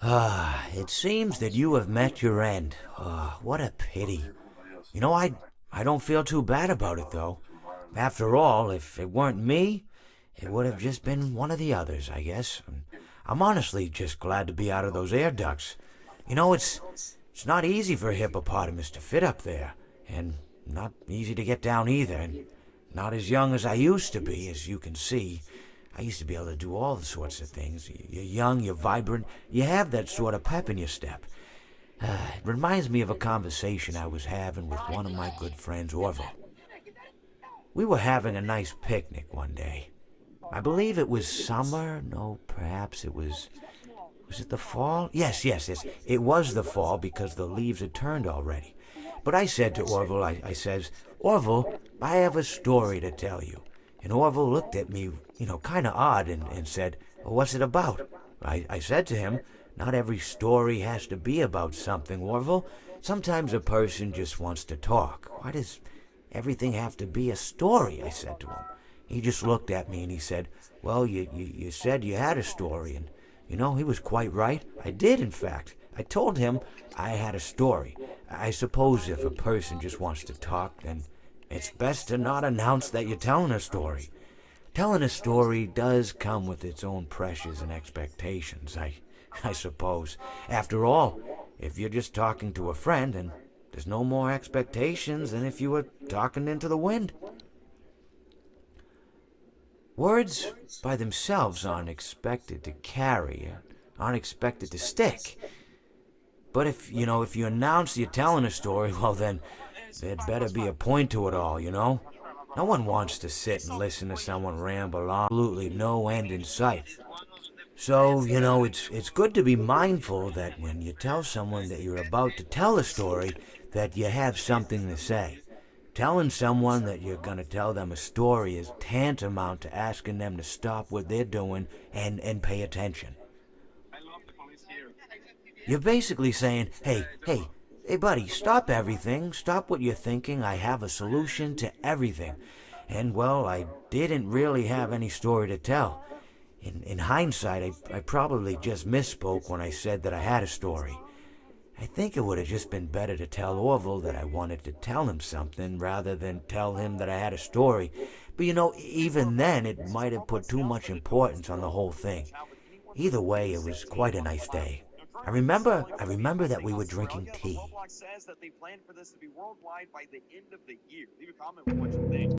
Ah, it seems that you have met your end. Ah, what a pity. I don't feel too bad about it, though. After all, if it weren't me, it would have just been one of the others, I guess. I'm honestly just glad to be out of those air ducts. It's not easy for a hippopotamus to fit up there, and not easy to get down either, and not as young as I used to be, as you can see. I used to be able to do all sorts of things. You're young, you're vibrant, you have that sort of pep in your step. It reminds me of a conversation I was having with one of my good friends, Orville. We were having a nice picnic one day. I believe it was summer. No, perhaps it was. Was it the fall? Yes. It was the fall because the leaves had turned already. But I said to Orville, I says, Orville, I have a story to tell you. And Orville looked at me, kind of odd and said, well, what's it about? I said to him, not every story has to be about something, Orville. Sometimes a person just wants to talk. Why does everything have to be a story? I said to him. He just looked at me and he said, well, you said you had a story, and he was quite right. I did, in fact. I told him I had a story. I suppose if a person just wants to talk, then it's best to not announce that you're telling a story. Telling a story does come with its own pressures and expectations, I suppose. After all, if you're just talking to a friend, then there's no more expectations than if you were talking into the wind. Words by themselves aren't expected to carry, aren't expected to stick. But if you announce you're telling a story, well then, there'd better be a point to it all. No one wants to sit and listen to someone ramble on, absolutely no end in sight. So, it's good to be mindful that when you tell someone that you're about to tell a story, that you have something to say. Telling someone that you're going to tell them a story is tantamount to asking them to stop what they're doing and pay attention. You're basically saying, hey, buddy, stop everything. Stop what you're thinking. I have a solution to everything. And, well, I didn't really have any story to tell. In hindsight, I probably just misspoke when I said that I had a story. I think it would have just been better to tell Orville that I wanted to tell him something rather than tell him that I had a story. But even then, it might have put too much importance on the whole thing. Either way, it was quite a nice day. I remember that we were drinking tea.